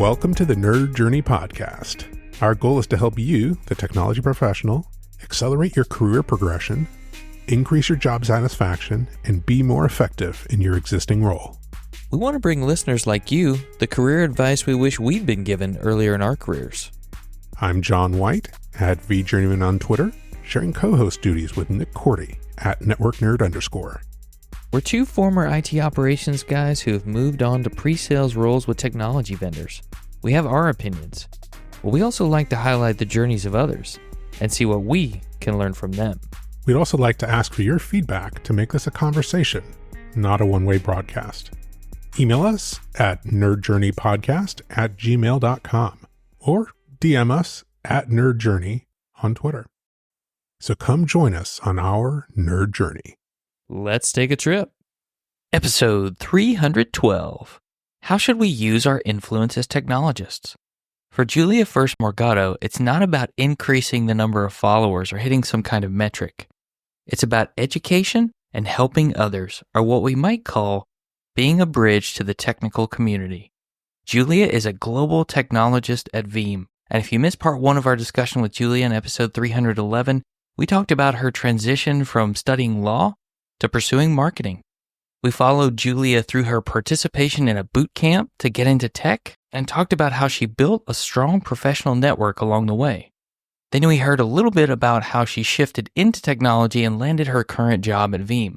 Welcome to the Nerd Journey Podcast. Our goal is to help you, the technology professional, accelerate your career progression, increase your job satisfaction, and be more effective in your existing role. We want to bring listeners like you the career advice we wish we'd been given earlier in our careers. I'm John White, at VJourneyman on Twitter, sharing co-host duties with Nick Cordy, at NetworkNerd_. We're two former IT operations guys who have moved on to pre-sales roles with technology vendors. We have our opinions, but we also like to highlight the journeys of others and see what we can learn from them. We'd also like to ask for your feedback to make this a conversation, not a one-way broadcast. Email us at nerdjourneypodcast@gmail.com or DM us at nerdjourney on Twitter. So come join us on our nerd journey. Let's take a trip. Episode 312. How should we use our influence as technologists? For Julia Furst Morgado, it's not about increasing the number of followers or hitting some kind of metric. It's about education and helping others, or what we might call being a bridge to the technical community. Julia is a global technologist at Veeam, and if you missed part 1 of our discussion with Julia in episode 311, we talked about her transition from studying law to pursuing marketing. We followed Julia through her participation in a boot camp to get into tech and talked about how she built a strong professional network along the way. Then we heard a little bit about how she shifted into technology and landed her current job at Veeam.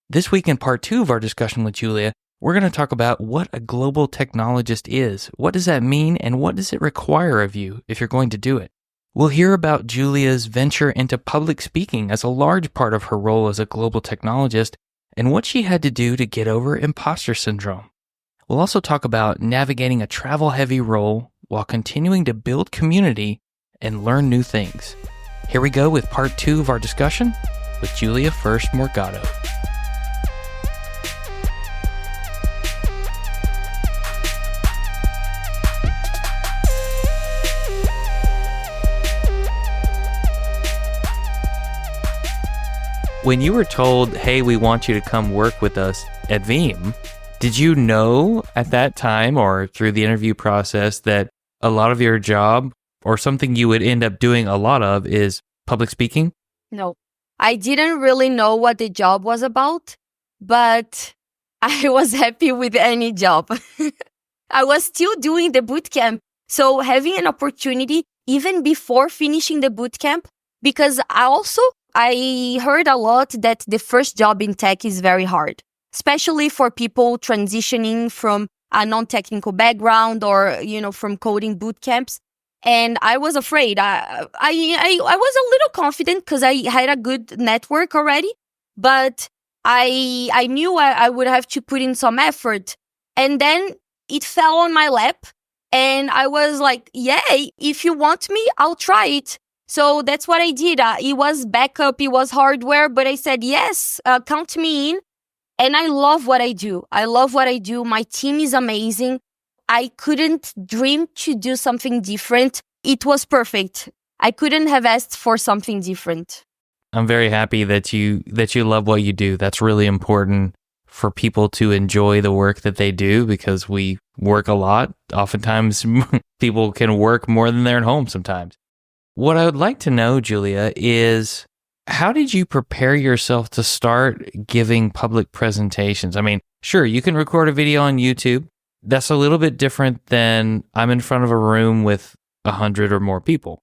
This week in part 2 of our discussion with Julia, we're going to talk about what a global technologist is, what does that mean, and what does it require of you if you're going to do it. We'll hear about Julia's venture into public speaking as a large part of her role as a global technologist and what she had to do to get over impostor syndrome. We'll also talk about navigating a travel-heavy role while continuing to build community and learn new things. Here we go with part 2 of our discussion with Julia Furst Morgado. When you were told, hey, we want you to come work with us at Veeam, did you know at that time or through the interview process that a lot of your job or something you would end up doing a lot of is public speaking? No, I didn't really know what the job was about, but I was happy with any job. I was still doing the boot camp. So having an opportunity even before finishing the boot camp, because I heard a lot that the first job in tech is very hard, especially for people transitioning from a non-technical background or, from coding boot camps. And I was afraid. I was a little confident because I had a good network already, but I knew I would have to put in some effort. And then it fell on my lap and I was like, yeah, if you want me, I'll try it. So that's what I did. It was backup, it was hardware, but I said, yes, count me in. And I love what I do. My team is amazing. I couldn't dream to do something different. It was perfect. I couldn't have asked for something different. I'm very happy that you love what you do. That's really important for people to enjoy the work that they do because we work a lot. Oftentimes, people can work more than they're at home sometimes. What I would like to know, Julia, is how did you prepare yourself to start giving public presentations? I mean, sure, you can record a video on YouTube. That's a little bit different than I'm in front of a room with 100 or more people.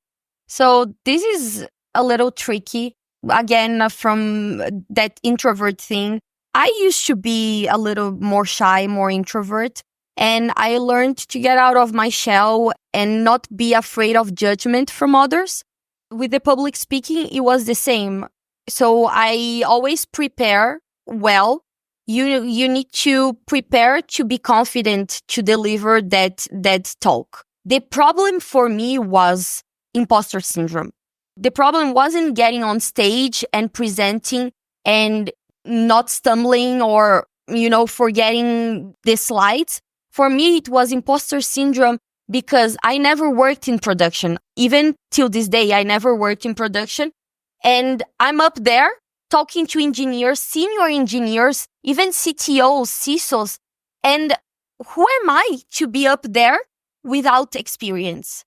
So this is a little tricky. Again, from that introvert thing, I used to be a little more shy, more introvert. And I learned to get out of my shell and not be afraid of judgment from others. With the public speaking, it was the same. So I always prepare well. You need to prepare to be confident to deliver that talk. The problem for me was impostor syndrome. The problem wasn't getting on stage and presenting and not stumbling or, forgetting the slides. For me, it was imposter syndrome because I never worked in production. Even till this day, I never worked in production. And I'm up there talking to engineers, senior engineers, even CTOs, CISOs. And who am I to be up there without experience,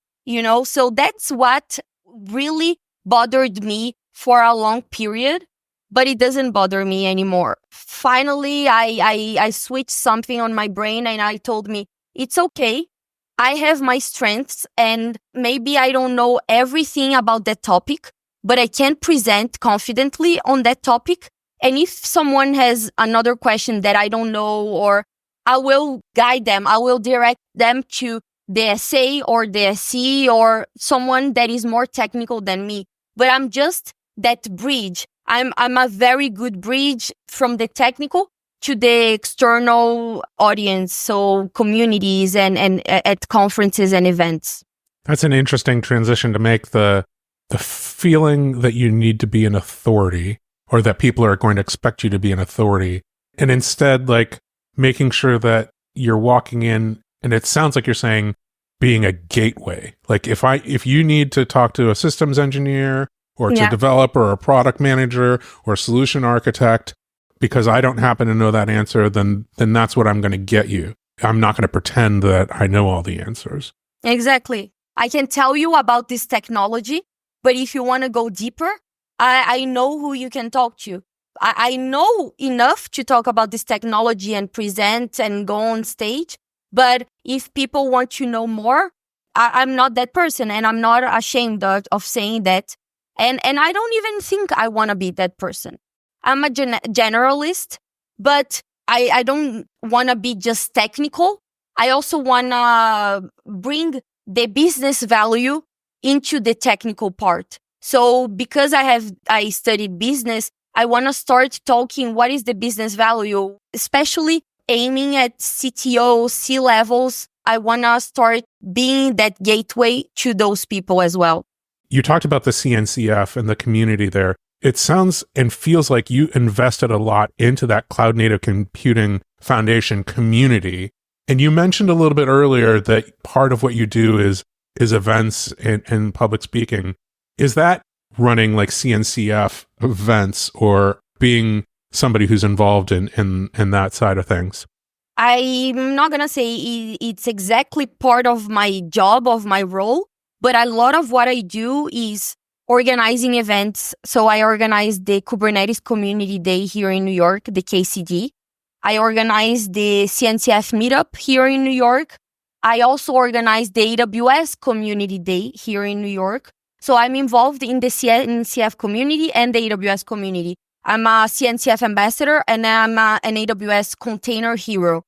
So that's what really bothered me for a long period, but it doesn't bother me anymore. Finally, I switched something on my brain and I told me, it's okay. I have my strengths and maybe I don't know everything about that topic, but I can present confidently on that topic. And if someone has another question that I don't know, or I will guide them, I will direct them to the SA or the SE or someone that is more technical than me. But I'm just that bridge. I'm a very good bridge from the technical to the external audience, so communities and at conferences and events. That's an interesting transition to make, the feeling that you need to be an authority or that people are going to expect you to be an authority. And instead, like making sure that you're walking in, and it sounds like you're saying being a gateway. Like if you need to talk to a systems engineer or to a developer or a product manager or a solution architect, because I don't happen to know that answer, then that's what I'm going to get you. I'm not going to pretend that I know all the answers. Exactly. I can tell you about this technology, but if you want to go deeper, I know who you can talk to. I know enough to talk about this technology and present and go on stage. But if people want to know more, I'm not that person, and I'm not ashamed of saying that. And I don't even think I want to be that person. I'm a generalist, but I don't want to be just technical. I also want to bring the business value into the technical part. So because I studied business, I want to start talking what is the business value, especially aiming at CTO, C-levels. I want to start being that gateway to those people as well. You talked about the CNCF and the community there. It sounds and feels like you invested a lot into that cloud native computing foundation community. And you mentioned a little bit earlier that part of what you do is events and public speaking. Is that running like CNCF events or being somebody who's involved in that side of things? I'm not going to say it's exactly part of my job, of my role, but a lot of what I do is organizing events. So I organized the Kubernetes Community Day here in New York, the KCD. I organized the CNCF meetup here in New York. I also organized the AWS Community Day here in New York. So I'm involved in the CNCF community and the AWS community. I'm a CNCF ambassador and I'm an AWS container hero.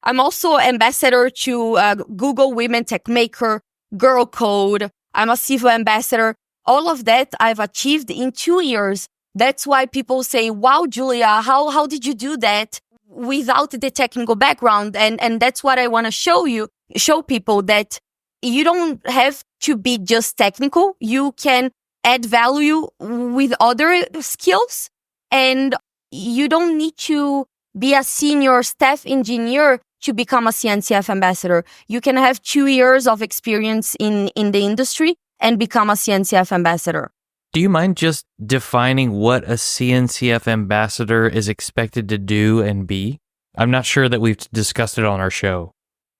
I'm also ambassador to Google Women Tech Maker, Girl Code. I'm a Civo ambassador. All of that I've achieved in 2 years. That's why people say, wow, Julia, how did you do that without the technical background? And that's what I want to show people, that you don't have to be just technical. You can add value with other skills, and you don't need to be a senior staff engineer to become a CNCF ambassador. You can have 2 years of experience in the industry and become a CNCF ambassador. Do you mind just defining what a CNCF ambassador is expected to do and be? I'm not sure that we've discussed it on our show.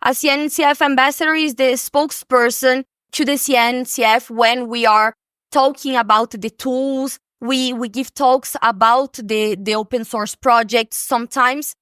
A CNCF ambassador is the spokesperson to the CNCF when we are talking about the tools. We give talks about the open source projects sometimes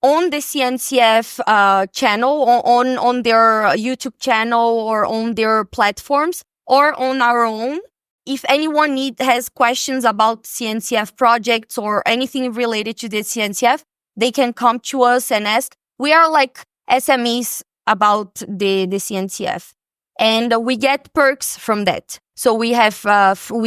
on the CNCF channel, on their YouTube channel or on their platforms or on our own. If anyone has questions about CNCF projects or anything related to the CNCF, they can come to us and ask. We are like SMEs about the CNCF, and we get perks from that. So we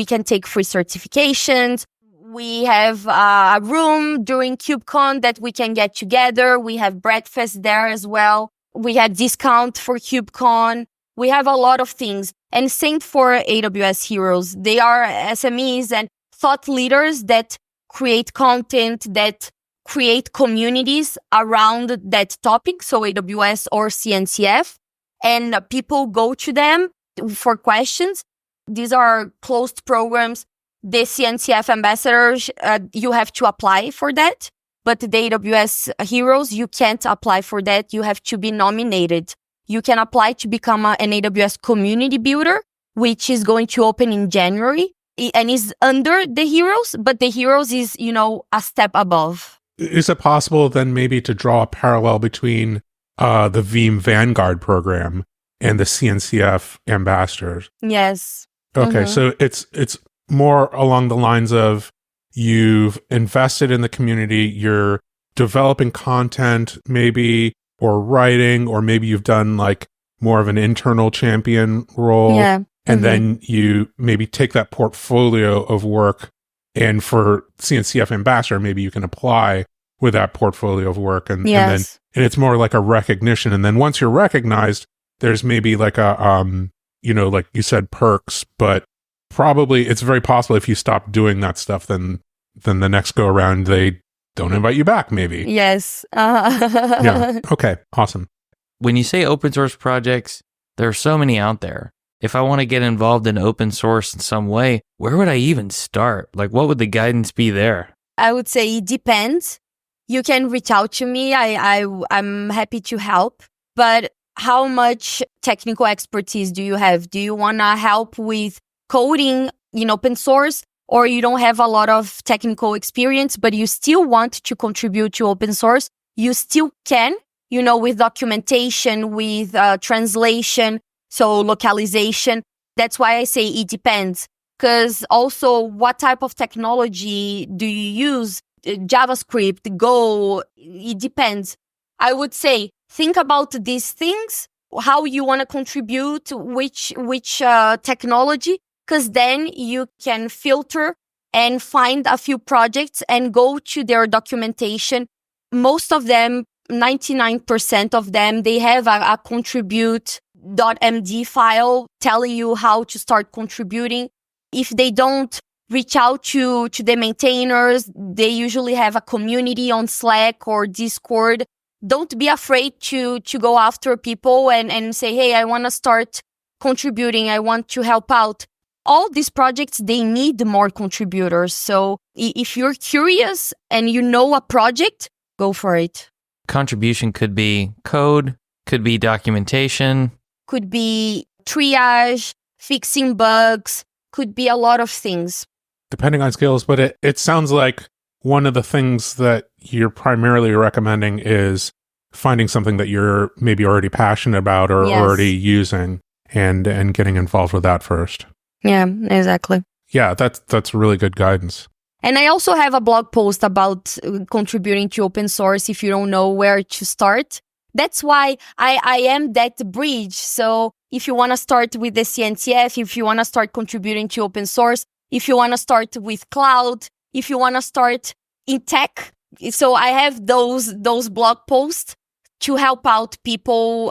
can take free certifications. We have a room during KubeCon that we can get together. We have breakfast there as well. We had discount for KubeCon. We have a lot of things. And same for AWS Heroes. They are SMEs and thought leaders that create content, that create communities around that topic. So AWS or CNCF. And people go to them for questions. These are closed programs. The CNCF ambassadors, you have to apply for that. But the AWS Heroes, you can't apply for that. You have to be nominated. you can apply to become an AWS community builder, which is going to open in January and is under the Heroes, but the Heroes is, a step above. Is it possible then maybe to draw a parallel between the Veeam Vanguard program and the CNCF Ambassadors? Yes. Okay, so it's more along the lines of you've invested in the community, you're developing content maybe, or writing, or maybe you've done like more of an internal champion role. Yeah. And then you maybe take that portfolio of work, and for CNCF Ambassador, maybe you can apply with that portfolio of work. And it's more like a recognition. And then once you're recognized, there's maybe like a, like you said, perks, but probably it's very possible if you stop doing that stuff, then the next go around, they don't invite you back, maybe. Yes. Yeah. Okay. Awesome. When you say open source projects, there are so many out there. If I want to get involved in open source in some way, where would I even start? Like, what would the guidance be there? I would say it depends. You can reach out to me. I'm happy to help. But how much technical expertise do you have? Do you want to help with coding in open source, or you don't have a lot of technical experience, but you still want to contribute to open source? You still can, with documentation, with translation, so localization. That's why I say it depends. Because also, what type of technology do you use? JavaScript, Go, it depends. I would say, think about these things, how you want to contribute, which technology, because then you can filter and find a few projects and go to their documentation. Most of them, 99% of them, they have a contribute.md file telling you how to start contributing. If they don't, reach out to the maintainers. They usually have a community on Slack or Discord. Don't be afraid to go after people and say, hey, I want to start contributing. I want to help out. All these projects, they need more contributors. So if you're curious and you know a project, go for it. Contribution could be code, could be documentation. Could be triage, fixing bugs, could be a lot of things. Depending on skills, but it sounds like one of the things that you're primarily recommending is finding something that you're maybe already passionate about or already using and getting involved with that first. Yeah, exactly. Yeah, that's really good guidance. And I also have a blog post about contributing to open source if you don't know where to start. That's why I am that bridge. So if you want to start with the CNCF, if you want to start contributing to open source, if you want to start with cloud, if you want to start in tech. So I have those blog posts to help out people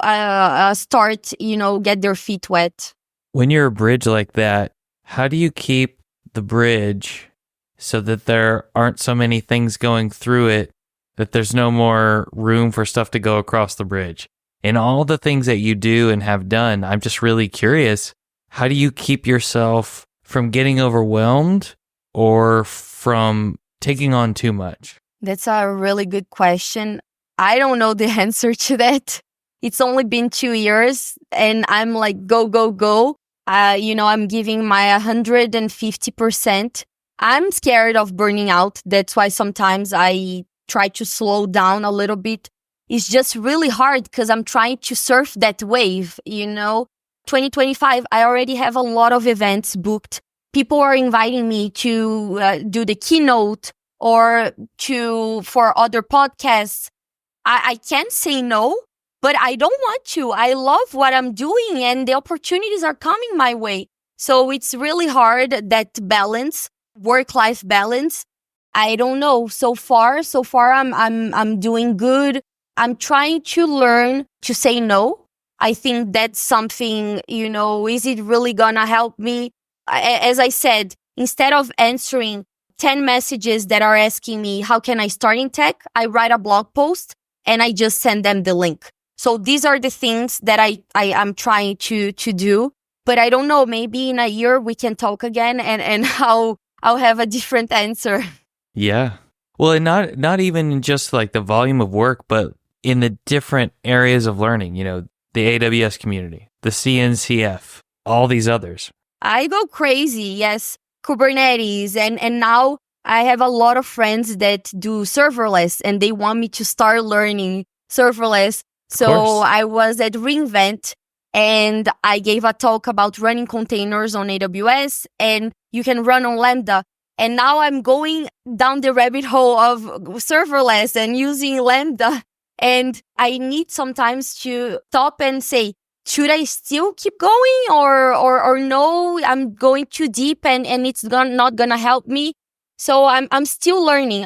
start, get their feet wet. When you're a bridge like that, how do you keep the bridge so that there aren't so many things going through it, that there's no more room for stuff to go across the bridge? In all the things that you do and have done, I'm just really curious, how do you keep yourself from getting overwhelmed or from taking on too much? That's a really good question. I don't know the answer to that. It's only been 2 years and I'm like, go, go, go. I'm giving my 150%. I'm scared of burning out. That's why sometimes I try to slow down a little bit. It's just really hard because I'm trying to surf that wave, 2025, I already have a lot of events booked. People are inviting me to do the keynote or for other podcasts. I can't say no, but I don't want to. I love what I'm doing and the opportunities are coming my way. So it's really hard, that balance, work-life balance. I don't know. So far I'm doing good. I'm trying to learn to say no. I think that's something, is it really gonna help me? As I said, instead of answering 10 messages that are asking me, how can I start in tech? I write a blog post and I just send them the link. So these are the things that I'm trying to do. But I don't know, maybe in a year we can talk again and I'll have a different answer. Yeah. Well, and not even just like the volume of work, but in the different areas of learning. the AWS community, the CNCF, all these others. I go crazy, yes. Kubernetes, and now I have a lot of friends that do serverless, and they want me to start learning serverless. So I was at reInvent, and I gave a talk about running containers on AWS, and you can run on Lambda. And now I'm going down the rabbit hole of serverless and using Lambda. And I need sometimes to stop and say, should I still keep going or no, I'm going too deep and it's not going to help me. So I'm still learning.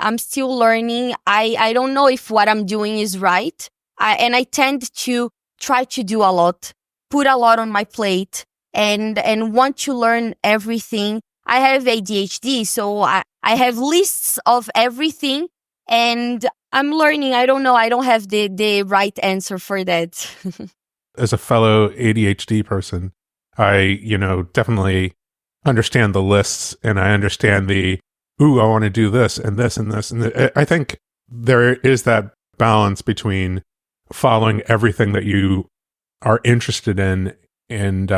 I don't know if what I'm doing is right. I tend to try to do a lot, put a lot on my plate and want to learn everything. I have ADHD, so I have lists of everything and I'm learning. I don't know. I don't have the right answer for that. As a fellow ADHD person, I, definitely understand the lists and I understand I want to do this and this and this. And I think there is that balance between following everything that you are interested in and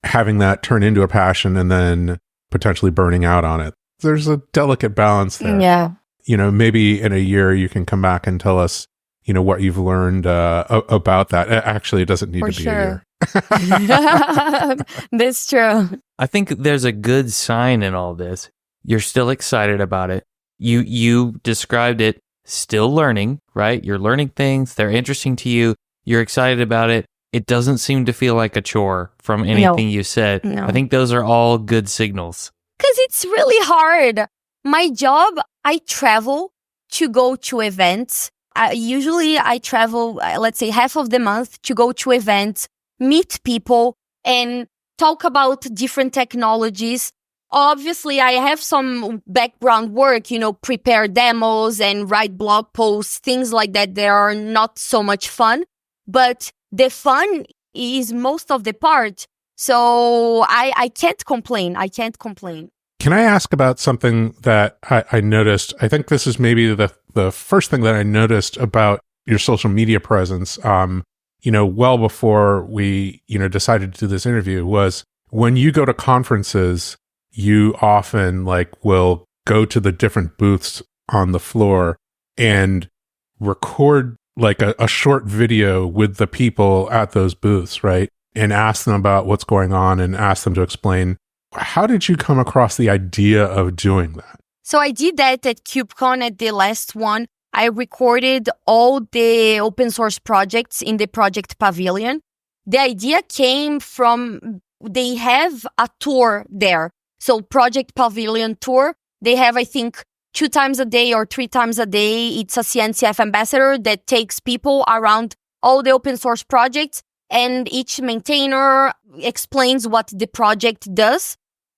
having that turn into a passion and then potentially burning out on it. There's a delicate balance there. Yeah. Maybe in a year you can come back and tell us what you've learned about that. Actually, it doesn't need to be a year. That's true. I think there's a good sign in all this. You're still excited about it. You described it still learning, right? You're learning things. They're interesting to you. You're excited about it. It doesn't seem to feel like a chore from anything you said. No. I think those are all good signals. Because it's really hard. My job, I travel to go to events. Usually I travel, let's say half of the month to go to events, meet people and talk about different technologies. Obviously, I have some background work, prepare demos and write blog posts, things like that. They are not so much fun, but the fun is most of the part. So I can't complain. Can I ask about something that I noticed? I think this is maybe the first thing that I noticed about your social media presence, well before we, decided to do this interview, was when you go to conferences, you often will go to the different booths on the floor and record a short video with the people at those booths, right? And ask them about what's going on and ask them to explain. How did you come across the idea of doing that? So I did that at KubeCon at the last one. I recorded all the open source projects in the project pavilion. The idea came from, they have a tour there. So project pavilion tour, they have, I think, 2 times a day or 3 times a day. It's a CNCF Ambassador that takes people around all the open source projects and each maintainer explains what the project does.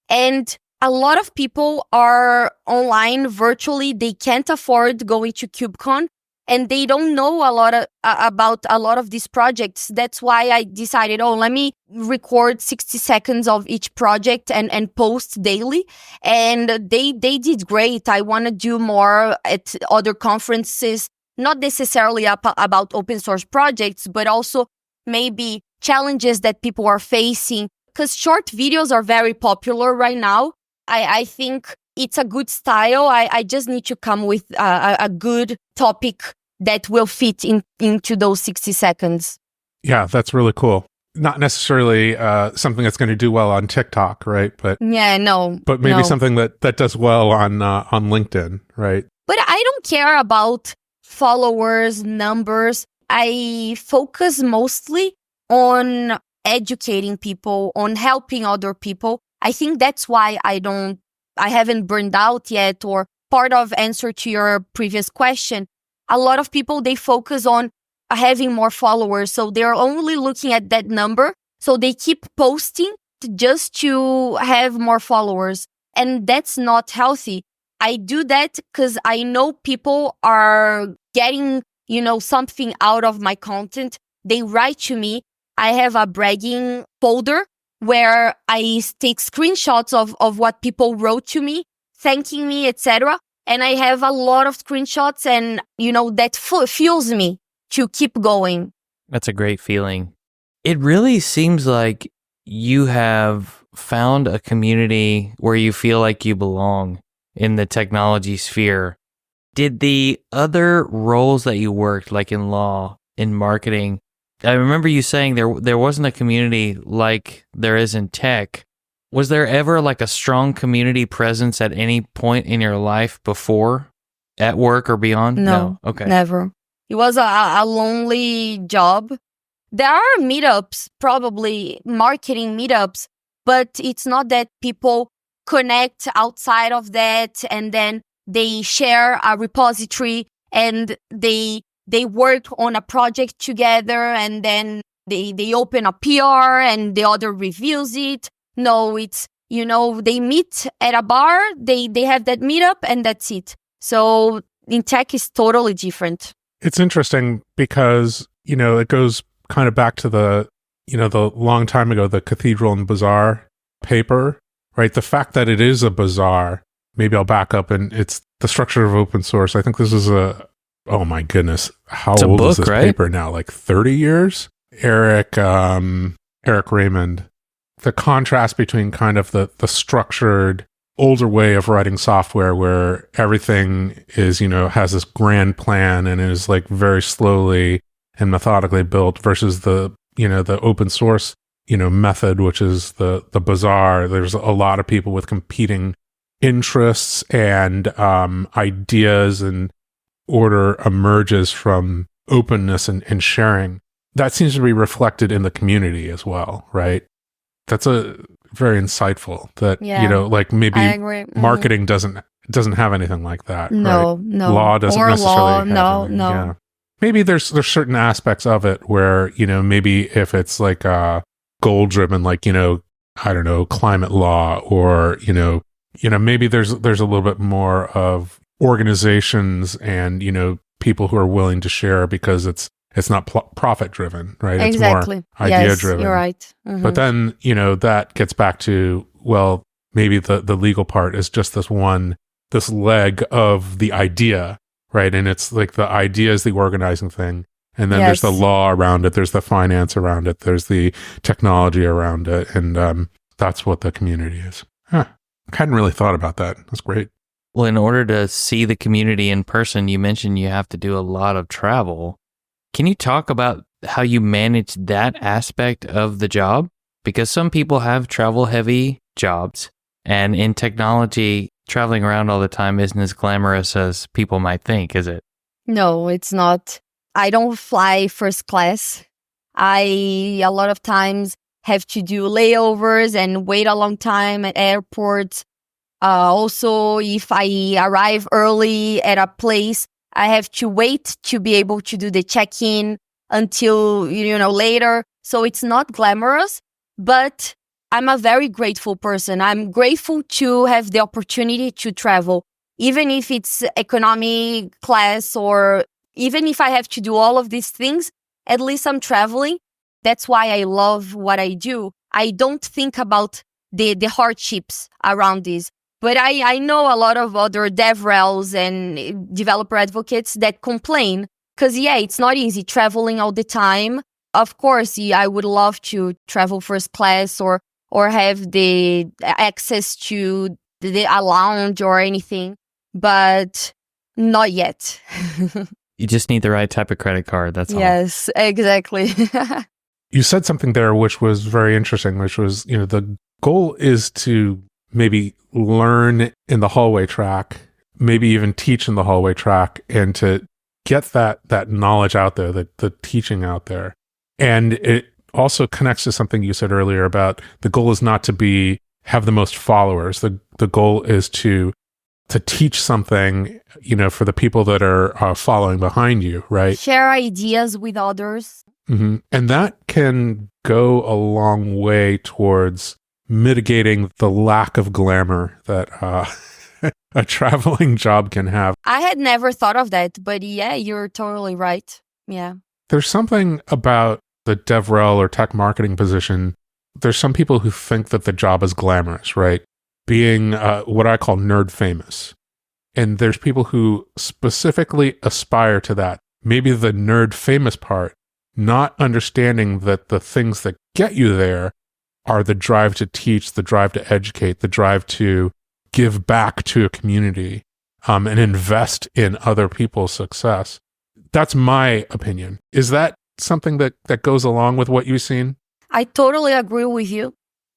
And a lot of people are online virtually. They can't afford going to KubeCon and they don't know a lot about a lot of these projects. That's why I decided, let me record 60 seconds of each project and post daily. And they did great. I want to do more at other conferences, not necessarily about open source projects, but also maybe challenges that people are facing. Because short videos are very popular right now. I think it's a good style. I just need to come with a good topic that will fit into those 60 seconds. Yeah, that's really cool. Not necessarily something that's going to do well on TikTok, right? But But maybe something that does well on LinkedIn, right? But I don't care about followers, numbers. I focus mostly on educating people, on helping other people. I think that's why I haven't burned out yet. Or part of answer to your previous question, a lot of people, they focus on having more followers. So they're only looking at that number. So they keep posting just to have more followers. And that's not healthy. I do that because I know people are getting, something out of my content. They write to me. I have a bragging folder where I take screenshots of what people wrote to me, thanking me, etc. And I have a lot of screenshots and, that fuels me to keep going. That's a great feeling. It really seems like you have found a community where you feel like you belong in the technology sphere. Did the other roles that you worked, like in law, in marketing, I remember you saying there wasn't a community like there is in tech. Was there ever like a strong community presence at any point in your life before, at work or beyond? No, Okay. never. It was a lonely job. There are meetups, probably marketing meetups, but it's not that people connect outside of that and then they share a repository and they work on a project together and then they open a PR and the other reviews it. No, it's, they meet at a bar, they have that meetup and that's it. So in tech is totally different. It's interesting because, it goes kind of back to the long time ago, the Cathedral and Bazaar paper, right? The fact that it is a bazaar, maybe I'll back up, and it's the structure of open source. I think this is oh my goodness, how old is this paper now? Like 30 years? Eric Raymond. The contrast between kind of the structured older way of writing software where everything is, has this grand plan and is like very slowly and methodically built versus the open source, method, which is the bazaar. There's a lot of people with competing interests and ideas, and order emerges from openness and sharing. That seems to be reflected in the community as well, right? That's a very insightful that, like maybe marketing doesn't have anything like that. No, right? no. Law doesn't or necessarily law, have no. Yeah. Maybe there's certain aspects of it where, maybe if it's like goal driven, like, I don't know, climate law, or, maybe there's a little bit more of organizations and, people who are willing to share because it's not profit driven, right? Exactly. It's more idea driven. You're right. Mm-hmm. But then, that gets back to, well, maybe the legal part is just this leg of the idea, right? And it's like the idea is the organizing thing. And then there's the law around it. There's the finance around it. There's the technology around it. And that's what the community is. Huh. I hadn't really thought about that. That's great. Well, in order to see the community in person, you mentioned you have to do a lot of travel. Can you talk about how you manage that aspect of the job? Because some people have travel-heavy jobs, and in technology, traveling around all the time isn't as glamorous as people might think, is it? No, it's not. I don't fly first class. I, a lot of times, have to do layovers and wait a long time at airports. Also, if I arrive early at a place, I have to wait to be able to do the check-in until, later. So it's not glamorous, but I'm a very grateful person. I'm grateful to have the opportunity to travel, even if it's economy class or even if I have to do all of these things, at least I'm traveling. That's why I love what I do. I don't think about the hardships around this. But I know a lot of other DevRels and developer advocates that complain because, it's not easy traveling all the time. Of course, I would love to travel first class or have the access to a lounge or anything, but not yet. You just need the right type of credit card, that's all. Yes, exactly. You said something there which was very interesting, which was, the goal is to maybe learn in the hallway track, maybe even teach in the hallway track, and to get that knowledge out there, the teaching out there. And it also connects to something you said earlier about the goal is not to have the most followers. The goal is to teach something, for the people that are following behind you, right? Share ideas with others. Mm-hmm. And that can go a long way towards mitigating the lack of glamour that a traveling job can have. I had never thought of that, but you're totally right. Yeah. There's something about the DevRel or tech marketing position. There's some people who think that the job is glamorous, right? Being what I call nerd famous. And there's people who specifically aspire to that. Maybe the nerd famous part not understanding that the things that get you there are the drive to teach, the drive to educate, the drive to give back to a community, and invest in other people's success. That's my opinion. Is that something that goes along with what you've seen? I totally agree with you.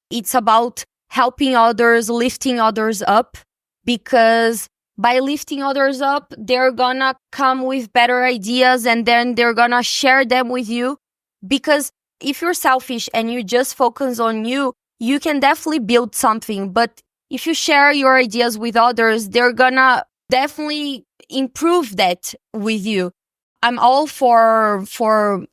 It's about helping others, lifting others up, because by lifting others up, they're gonna come with better ideas and then they're gonna share them with you. Because if you're selfish and you just focus on you, you can definitely build something. But if you share your ideas with others, they're gonna definitely improve that with you. I'm all for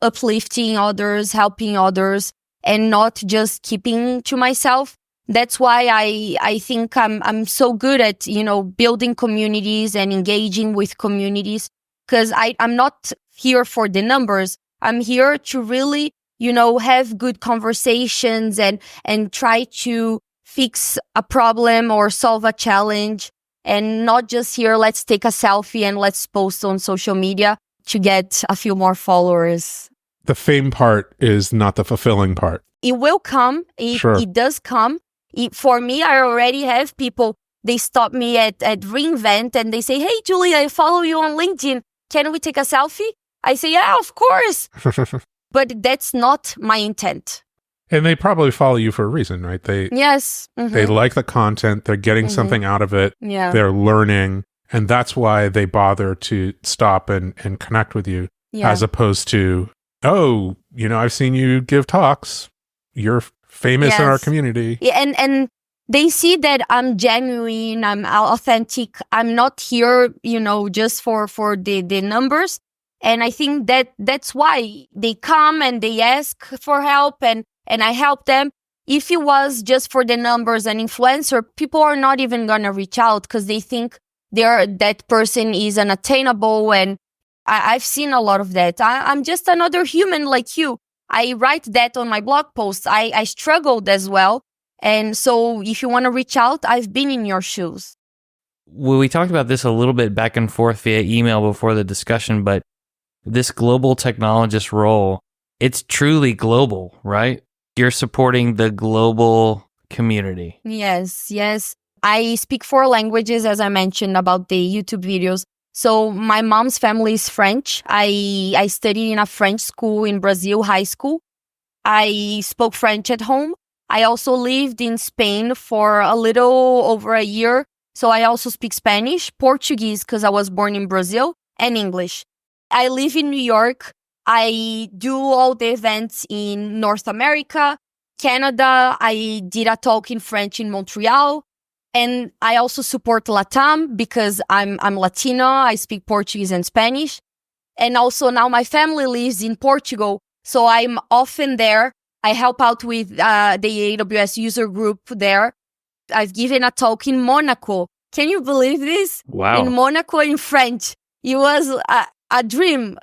uplifting others, helping others, and not just keeping to myself. That's why I think I'm so good at, building communities and engaging with communities, because I'm not here for the numbers. I'm here to really, have good conversations and try to fix a problem or solve a challenge, and not just here, let's take a selfie and let's post on social media to get a few more followers. The fame part is not the fulfilling part. It will come. It does come. For me, I already have people, they stop me at reInvent and they say, "Hey, Julie, I follow you on LinkedIn. Can we take a selfie?" I say, "Yeah, of course." But that's not my intent. And they probably follow you for a reason, right? Yes. Mm-hmm. They like the content. They're getting something out of it. Yeah. They're learning. And that's why they bother to stop and connect with you, as opposed to, "Oh, I've seen you give talks. You're famous in our community." Yeah, and they see that I'm genuine, I'm authentic. I'm not here, just for the numbers. And I think that's why they come and they ask for help and I help them. If it was just for the numbers and influencer, people are not even going to reach out because they think that person is unattainable. And I've seen a lot of that. I'm just another human like you. I write that on my blog posts. I struggled as well. And so if you want to reach out, I've been in your shoes. Well, we talked about this a little bit back and forth via email before the discussion, but this global technologist role, it's truly global, right? You're supporting the global community. Yes. I speak 4 languages, as I mentioned about the YouTube videos. So my mom's family is French. I studied in a French school in Brazil, high school. I spoke French at home. I also lived in Spain for a little over a year. So I also speak Spanish, Portuguese, because I was born in Brazil, and English. I live in New York. I do all the events in North America, Canada. I did a talk in French in Montreal. And I also support LATAM because I'm Latino. I speak Portuguese and Spanish. And also now my family lives in Portugal. So I'm often there. I help out with the AWS user group there. I've given a talk in Monaco. Can you believe this? Wow. In Monaco in French. It was a dream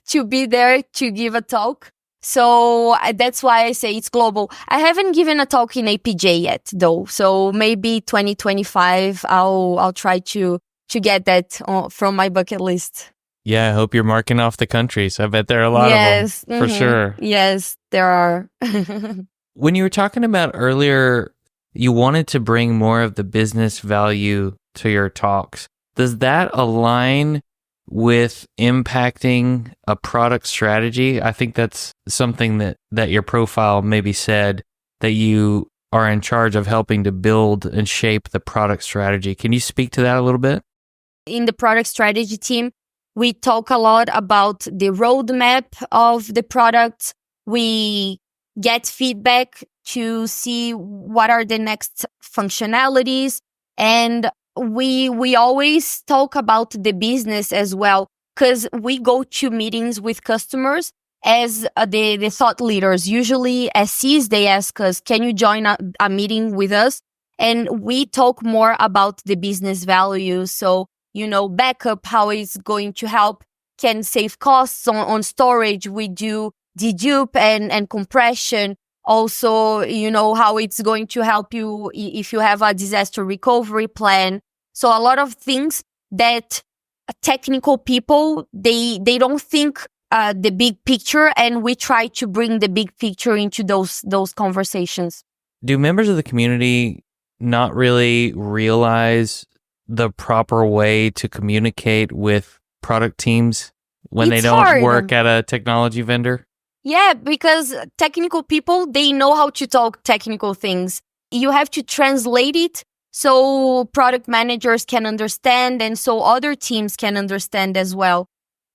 to be there to give a talk. So that's why I say it's global. I haven't given a talk in APJ yet, though. So maybe 2025, I'll try to get that from my bucket list. Yeah, I hope you're marking off the countries. I bet there are a lot of them, for sure. Yes, there are. When you were talking about earlier, you wanted to bring more of the business value to your talks. Does that align with impacting a product strategy? I think that's something that your profile maybe said, that you are in charge of helping to build and shape the product strategy. Can you speak to that a little bit? In the product strategy team, we talk a lot about the roadmap of the products. We get feedback to see what are the next functionalities. And we always talk about the business as well, because we go to meetings with customers as the thought leaders. Usually SCs, they ask us, "Can you join a meeting with us?" And we talk more about the business value. So, backup, how it's going to help, can save costs on storage. We do dedupe and compression. Also, how it's going to help you if you have a disaster recovery plan. So a lot of things that technical people, they don't think the big picture, and we try to bring the big picture into those conversations. Do members of the community not really realize the proper way to communicate with product teams when they don't hard. work at a technology vendor? Yeah, because technical people, they know how to talk technical things. You have to translate it so product managers can understand and so other teams can understand as well.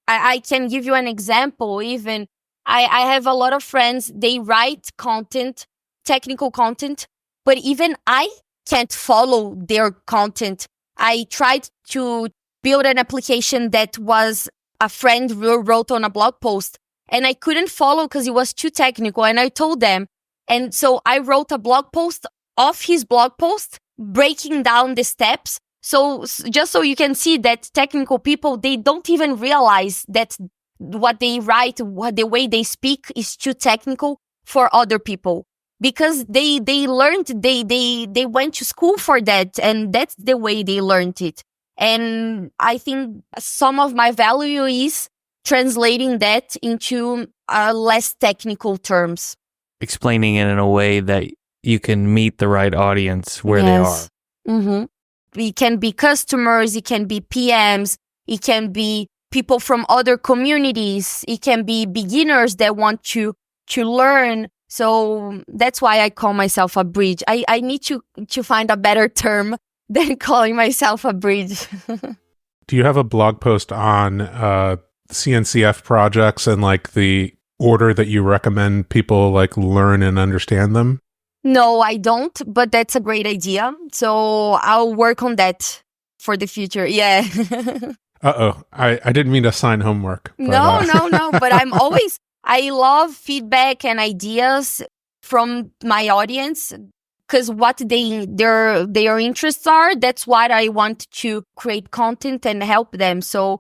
I can give you an example. Even I have a lot of friends, they write content, technical content, but even I can't follow their content. I tried to build an application that was a friend wrote on a blog post, and I couldn't follow because it was too technical. And I told them. And so I wrote a blog post of his blog post, breaking down the steps. So just so you can see that technical people, they don't even realize that what they write, the way they speak is too technical for other people. Because they learned, they went to school for that, and that's the way they learned it. And I think some of my value is translating that into less technical terms. Explaining it in a way that you can meet the right audience where they are. Mm-hmm. It can be customers, it can be PMs, it can be people from other communities, it can be beginners that want to learn. So that's why I call myself a bridge. I need to find a better term than calling myself a bridge. Do you have a blog post on CNCF projects and like the order that you recommend people like learn and understand them? No, I don't, but that's a great idea. So I'll work on that for the future. Yeah. Uh-oh. I didn't mean to assign homework. But, No. But I love feedback and ideas from my audience, because what their interests are, that's what I want to create content and help them. So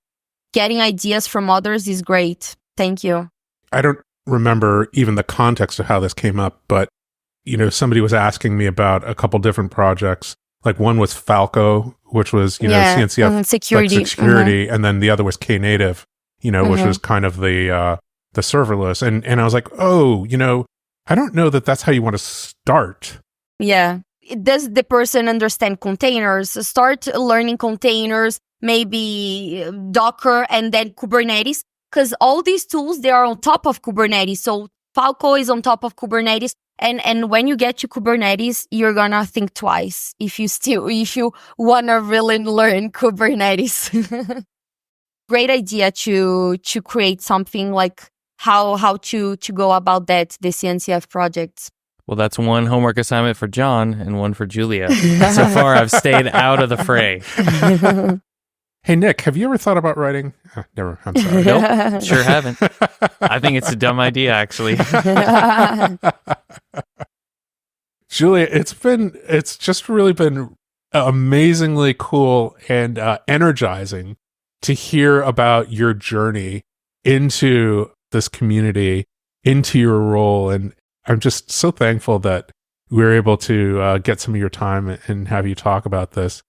getting ideas from others is great. Thank you. I don't remember even the context of how this came up, but somebody was asking me about a couple different projects. Like one was Falco, which was, CNCF security. Like security. And then the other was Knative, which was kind of the serverless. And I was like, I don't know that that's how you want to start. Yeah. Does the person understand containers? Start learning containers, maybe Docker and then Kubernetes, because all these tools, they are on top of Kubernetes. So Falco is on top of Kubernetes. And when you get to Kubernetes, you're gonna think twice if you wanna really learn Kubernetes. Great idea to create something like how to go about that, the CNCF projects. Well, that's one homework assignment for John and one for Julia. So far, I've stayed out of the fray. Hey, Nick, have you ever thought about writing? Never. I'm sorry. Nope, sure haven't. I think it's a dumb idea, actually. Julia, it's just really been amazingly cool and energizing to hear about your journey into this community, into your role. And I'm just so thankful that we were able to get some of your time and have you talk about this.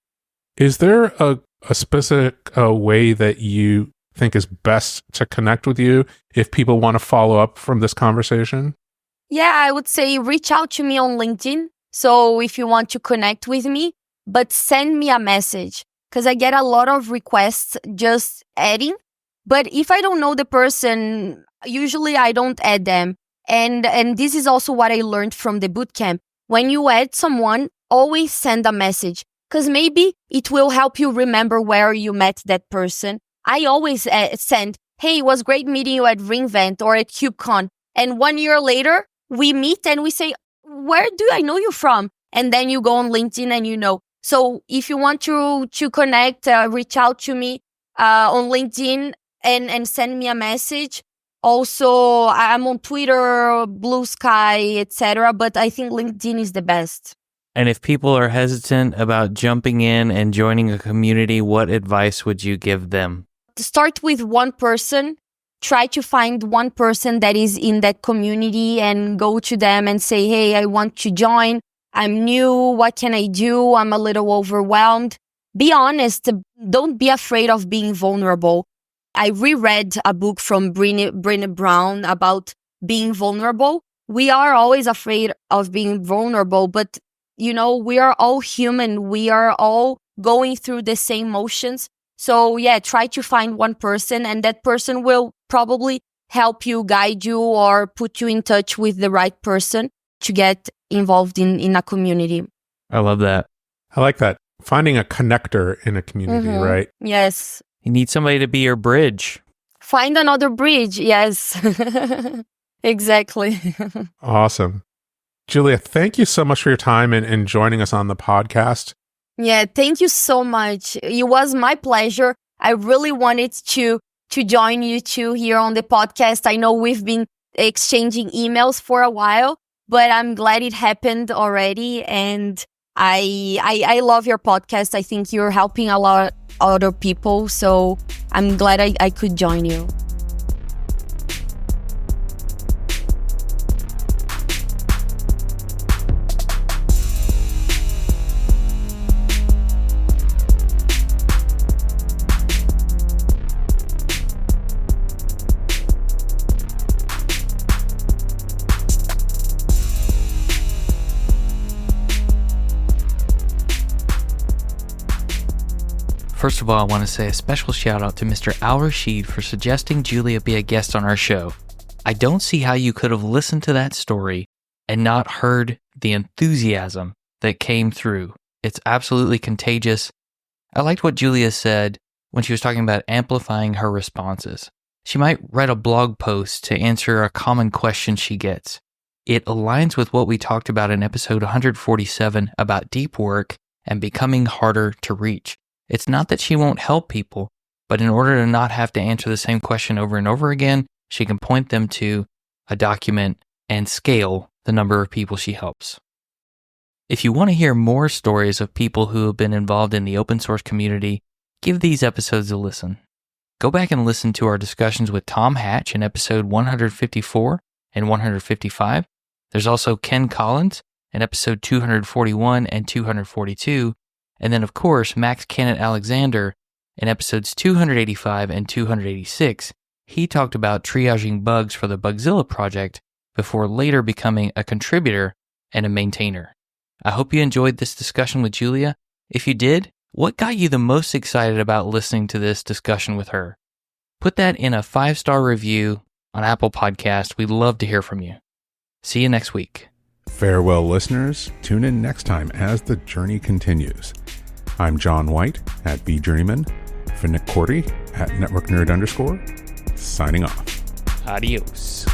Is there a specific way that you think is best to connect with you if people want to follow up from this conversation? Yeah, I would say reach out to me on LinkedIn. So if you want to connect with me, but send me a message, because I get a lot of requests just adding. But if I don't know the person, usually I don't add them. And this is also what I learned from the bootcamp. When you add someone, always send a message, because maybe it will help you remember where you met that person. I always send, hey, it was great meeting you at reInvent or at KubeCon. And 1 year later, we meet and we say, where do I know you from? And then you go on LinkedIn and . So if you want to connect, reach out to me on LinkedIn and send me a message. Also, I'm on Twitter, Blue Sky, etc. But I think LinkedIn is the best. And if people are hesitant about jumping in and joining a community, what advice would you give them? Start with one person. Try to find one person that is in that community and go to them and say, hey, I want to join. I'm new. What can I do? I'm a little overwhelmed. Be honest. Don't be afraid of being vulnerable. I reread a book from Brené Brown about being vulnerable. We are always afraid of being vulnerable, but we are all human. We are all going through the same motions. So yeah, try to find one person, and that person will probably help you, guide you, or put you in touch with the right person to get involved in a community. I love that. I like that. Finding a connector in a community, right? Yes. You need somebody to be your bridge. Find another bridge. Yes. Exactly. Awesome. Julia, thank you so much for your time and joining us on the podcast. Yeah, thank you so much. It was my pleasure. I really wanted to join you two here on the podcast. I know we've been exchanging emails for a while, but I'm glad it happened already. And I love your podcast. I think you're helping a lot of other people. So I'm glad I could join you. First of all, I want to say a special shout out to Mr. Al Rashid for suggesting Julia be a guest on our show. I don't see how you could have listened to that story and not heard the enthusiasm that came through. It's absolutely contagious. I liked what Julia said when she was talking about amplifying her responses. She might write a blog post to answer a common question she gets. It aligns with what we talked about in episode 147 about deep work and becoming harder to reach. It's not that she won't help people, but in order to not have to answer the same question over and over again, she can point them to a document and scale the number of people she helps. If you want to hear more stories of people who have been involved in the open source community, give these episodes a listen. Go back and listen to our discussions with Tom Hatch in episode 154 and 155. There's also Ken Collins in episode 241 and 242. And then, of course, Max Kennett Alexander in episodes 285 and 286. He talked about triaging bugs for the Bugzilla project before later becoming a contributor and a maintainer. I hope you enjoyed this discussion with Julia. If you did, what got you the most excited about listening to this discussion with her? Put that in a 5-star review on Apple Podcast. We'd love to hear from you. See you next week. Farewell, listeners. Tune in next time as the journey continues. I'm John White at VJourneyman, for Nick Cordy at NetworkNerd_, signing off. Adios.